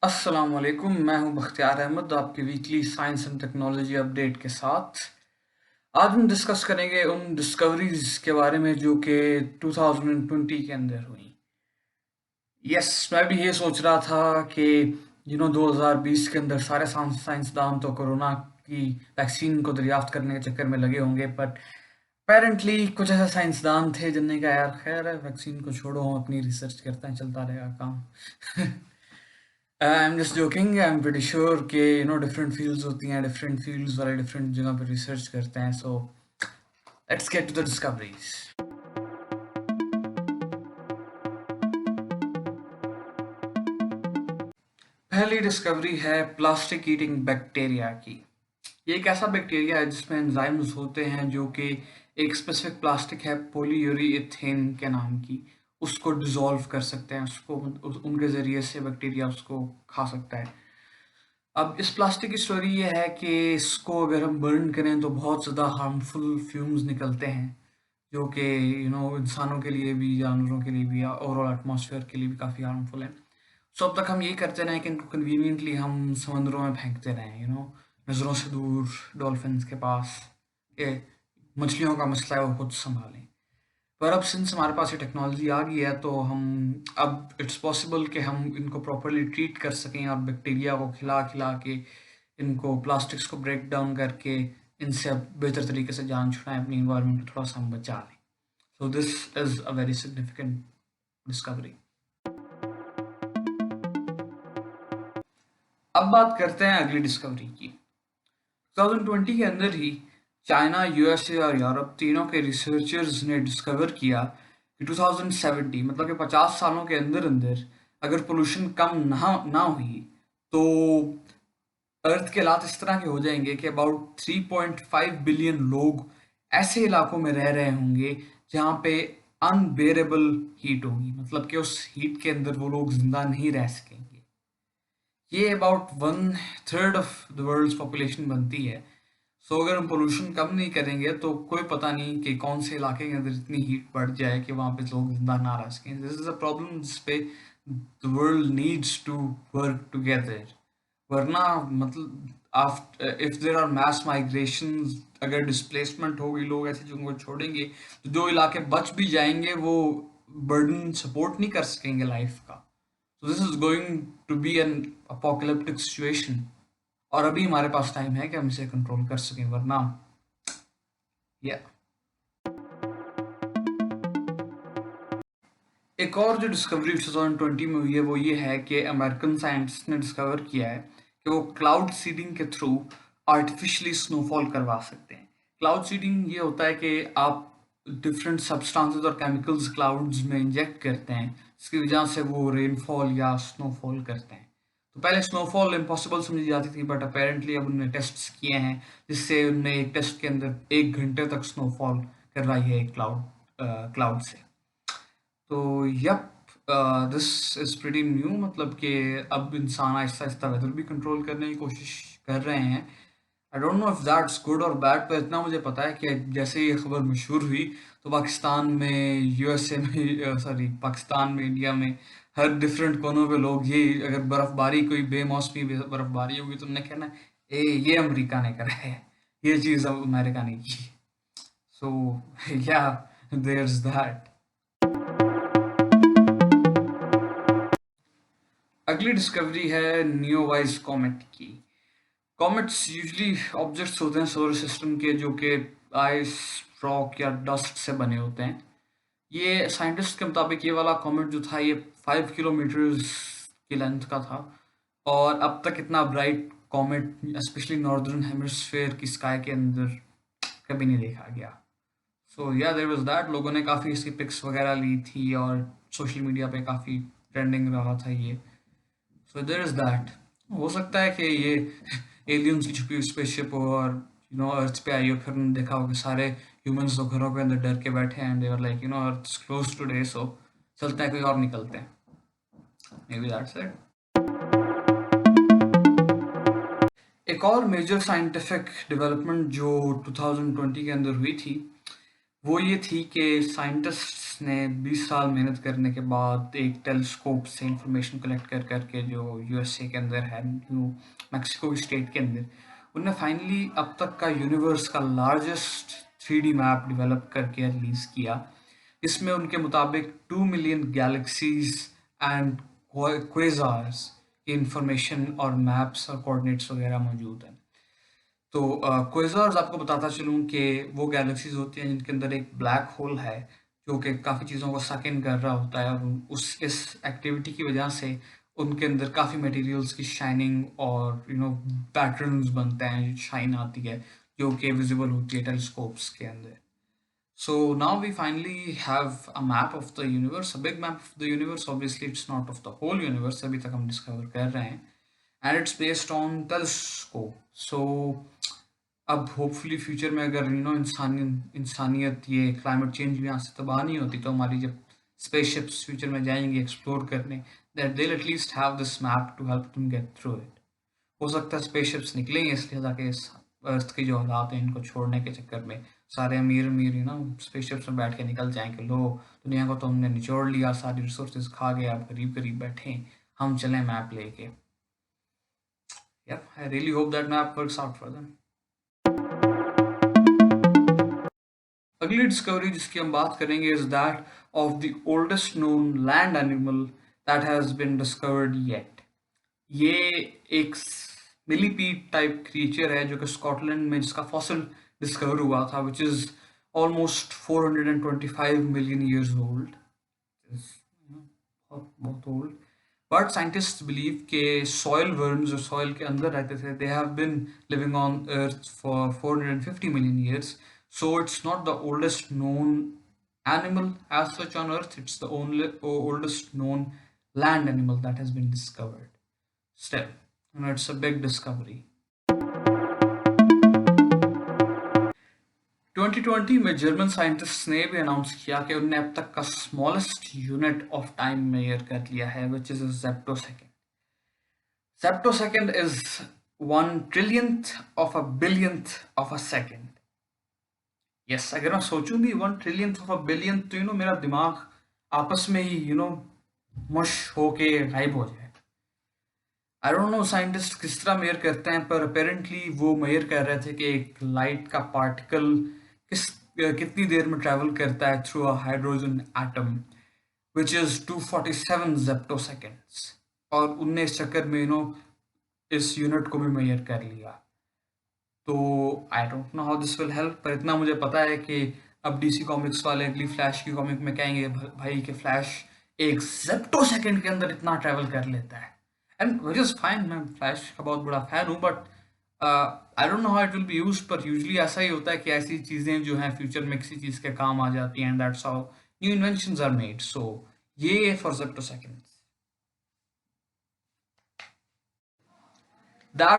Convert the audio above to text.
अस्सलाम वालेकुम, मैं हूं बख्तियार अहमद आपके weekly science and technology update के साथ। आज हम डिस्कस करेंगे उन डिस्कवरीज के बारे में जो कि 2020 के अंदर हुई। मैं भी ये सोच रहा था कि 2020 के अंदर सारे साइंसदान तो कोरोना की वैक्सीन को दरियाफ्त करने के चक्कर में लगे होंगे, बट अपेरेंटली कुछ ऐसे साइंसदान थे जिनने कहा यार खैर है, वैक्सीन को छोड़ो, हम अपनी रिसर्च करते हैं, चलता रहेगा काम। I am just joking. I am pretty sure कि डिफरेंट फील्ड्स होती हैं, डिफरेंट फील्ड्स वाले डिफरेंट जगह पे रिसर्च करते हैं। So let's get to the discoveries. पहली डिस्कवरी है प्लास्टिक ईटिंग बैक्टीरिया की। ये एक ऐसा बैक्टीरिया है जिसमें एंजाइम्स होते हैं जो कि एक स्पेसिफिक प्लास्टिक है पॉलीयूरीथेन के नाम की, उसको डिसॉल्व कर सकते हैं, उसको उनके ज़रिए से बैक्टीरिया उसको खा सकता है। अब इस प्लास्टिक की स्टोरी ये है कि इसको अगर हम बर्न करें तो बहुत ज़्यादा हार्मफुल फ्यूम्स निकलते हैं जो कि इंसानों के लिए भी, जानवरों के लिए भी, या ओवरऑल एटमॉस्फेयर के लिए भी काफ़ी हार्मफुल है। सो अब तक हम ये करते रहें कि इनको कन्वीनियंटली हम समंदरों में फेंकते रहें, नज़रों से दूर, डॉल्फिन्स के पास, ये मछलियों का मसला है वो खुद संभालें। पर अब सिंस हमारे पास ये टेक्नोलॉजी आ गई है तो हम अब इट्स पॉसिबल कि हम इनको प्रॉपरली ट्रीट कर सकें और बैक्टीरिया को खिला खिला के इनको प्लास्टिक्स को ब्रेक डाउन करके इनसे अब बेहतर तरीके से जान छुड़ाएं, अपनी इन्वायरमेंट को थोड़ा सा हम बचा लें। So this is a very significant discovery. अब बात करते हैं अगली डिस्कवरी की। 2020 के अंदर ही चाइना, यूएसए और यूरोप तीनों के रिसर्चर्स ने डिस्कवर किया कि 2070 मतलब कि 50 सालों के अंदर अंदर अगर पोल्यूशन कम ना हुई तो अर्थ के हालात इस तरह के हो जाएंगे कि अबाउट 3.5 बिलियन लोग ऐसे इलाकों में रह रहे होंगे जहाँ पे अनबेरेबल हीट होगी, मतलब कि उस हीट के अंदर वो लोग जिंदा नहीं रह सकेंगे। ये about one third of the world's population बनती है। सो अगर हम पोल्यूशन कम नहीं करेंगे तो कोई पता नहीं कि कौन से इलाके के अंदर इतनी हीट बढ़ जाए कि वहाँ पे लोग जिंदा ना रह सकें। दिस इज अ प्रॉब्लम जिस पे the world needs to work together. वरना मतलब after if there are mass migration, अगर डिस्प्लेसमेंट होगी, लोग ऐसी जगहों को छोड़ेंगे तो जो इलाके बच भी जाएंगे वो बर्डन सपोर्ट नहीं कर सकेंगे लाइफ का। So this is going to be an apocalyptic situation, और अभी हमारे पास टाइम है कि हम इसे कंट्रोल कर सकें, वरना या एक और जो डिस्कवरी 2020 में हुई है वो ये है कि अमेरिकन साइंटिस्ट ने डिस्कवर किया है कि वो क्लाउड सीडिंग के थ्रू आर्टिफिशियली स्नोफॉल करवा सकते हैं। क्लाउड सीडिंग ये होता है कि आप डिफरेंट सब्सटेंसेस और केमिकल्स क्लाउड्स में इंजेक्ट करते हैं जिसकी वजह से वो रेनफॉल या स्नोफॉल करते हैं। तो पहले स्नोफॉल इम्पॉसिबल समझी जाती थी, बट अपेरेंटली अब उन्होंने टेस्ट किए हैं जिससे उनने एक टेस्ट के अंदर 1 घंटे तक स्नोफॉल करवाई है क्लाउड से। तो yup, this is pretty new, मतलब कि अब इंसान आहिस्ता आहिस्ता वेदर भी कंट्रोल करने की कोशिश कर रहे हैं। I don't know if that's good और बैड, पर इतना मुझे पता है कि जैसे ये खबर मशहूर हुई तो पाकिस्तान में, यूएसए में, सॉरी पाकिस्तान में, इंडिया में, हर डिफरेंट कोनों पे लोग ये, अगर बर्फबारी, कोई बेमौसमी बर्फबारी होगी तो उन्हें कहना ये अमेरिका ने करा है, ये चीज़ अब अमेरिका ने की। सो या देयर इज दैट। अगली डिस्कवरी है नियोवाइज कॉमेट की। कॉमेट्स यूजली ऑब्जेक्ट्स होते हैं सोलर सिस्टम के जो कि आइस, रॉक या डस्ट से बने होते हैं। ये साइंटिस्ट के मुताबिक ये वाला कॉमेट जो था ये 5 किलोमीटर की लेंथ का था, और अब तक इतना bright comet specially northern hemisphere की स्काई के अंदर कभी नहीं देखा गया। सो या देयर वाज दैट, लोगों ने काफ़ी इसकी पिक्स वगैरह ली थी और सोशल मीडिया पे काफ़ी ट्रेंडिंग रहा था ये। So there is that. हो सकता है कि ये एलियंस की छुपी हुई स्पेसशिप हो और अर्थ पे आई हो, फिर उन्होंने देखा हो कि सारे ह्यूमंस तो घरों के अंदर डर के बैठे हैं, and they were like earth is close today, so चलते हैं कोई और निकलते हैं। Maybe that's it. एक और मेजर साइंटिफिक डेवलपमेंट जो 2020 के अंदर हुई थी वो ये थी कि साइंटिस्ट ने 20 साल मेहनत करने के बाद एक टेलीस्कोप से इंफॉर्मेशन कलेक्ट कर करके जो यूएसए के अंदर है, न्यू मैक्सिको की स्टेट के अंदर, उनने फाइनली अब तक का यूनिवर्स का लार्जेस्ट 3D मैप डेवलप करके रिलीज किया। इसमें उनके मुताबिक 2 मिलियन गैलेक्सीज एंड क्वेज़ार्स की इंफॉर्मेशन और मैप्स और कोऑर्डिनेट्स वगैरह मौजूद हैं। तो क्वेज़ार्स आपको बताता चलूँ कि वो गैलेक्सीज होती हैं जिनके अंदर एक ब्लैक होल है जो कि काफ़ी चीज़ों को सक इन कर रहा होता है, और उस इस एक्टिविटी की वजह से उनके अंदर काफ़ी मटेरियल्स की शाइनिंग और पैटर्न्स बनते हैं, शाइन आती है जो कि विजिबल होती है टेलीस्कोप्स के अंदर। So now we finally have a map of the universe, a big map of the universe. Obviously, it's not of the whole universe. अभी तक हम डिस्कवर कर रहे हैं, and it's based on telescope. So अब hopefully future में अगर इंसानियत ये क्लाइमेट चेंज भी यहाँ से तबाह नहीं होती, तो हमारी जब स्पेसशिप्स फ्यूचर में जाएंगी एक्सप्लोर करने, that they at least have this map to help them get through it. हो सकता है स्पेसशिप्स निकलेंगे इसलिए ताकि इस अर्थ की जो हालात हैं इनको छोड़ने के चक्कर में सारे अमीर अमीर स्पेसशिप्स में बैठ के निकल जाएं कि लो, दुनिया को तो हमने निचोड़ लिया, सारी रिसोर्सेज खा गए, आप करीब करीब बैठे हैं, हम चलें मैप लेके। Yep, I really hope that map works out for them. अगली डिस्कवरी जिसकी हम बात करेंगे is that of the oldest known land animal that has been discovered yet. ये एक मिलीपीड टाइप क्रिएचर है जो कि स्कॉटलैंड में जिसका फॉसिल डिस्कवर हुआ था, which is almost 425 million years old. बहुत ओल्ड। बट साइंटिस्ट बिलीव के सॉइल वर्म्स जो सॉइल के अंदर रहते थे, they have been living on earth for 450 million years. So it's not the oldest known animal as such on Earth. It's the only oldest known land animal that has been discovered. Still, it's a big discovery. 2020 में German scientist ने भी announce किया कि उन्होंने अब तक का smallest unit of time measure कर लिया है, which is zeptosecond. Zeptosecond is 1 trillionth of a billionth of a second. Yes, अगर मैं सोचूं भी 1 ट्रिलियंथ ऑफ अ बिलियन, तो मेरा दिमाग आपस में ही मुश होके गायब हो जाए। आई डोंट नो साइंटिस्ट किस तरह मेजर करते हैं, पर अपेरेंटली वो मेजर कर रहे थे कि एक लाइट का पार्टिकल कितनी देर में ट्रैवल करता है through a hydrogen atom, which is 247 ज़ेप्टोसेकंड्स। और उनने इस चक्कर में इस यूनिट को भी मेजर कर लिया। तो I don't know how this will help, पर इतना मुझे पता है कि अब डीसी कॉमिक्स वाले अगली फ्लैश की कॉमिक में कहेंगे भाई कि फ्लैश एक ज़ेप्टो सेकंड के अंदर इतना ट्रैवल कर लेता है, एंड विच इज़ फाइन। मैं फ्लैश का बहुत बड़ा फैन हूँ, but I don't know how it will be used. पर यूजुअली ऐसा ही होता है कि ऐसी चीज़ें जो हैं फ्यूचर में किसी चीज़ के काम आ जाती हैं, and that's how new inventions are made. So ये फॉर ज़ेप्टो सेकंड्स। That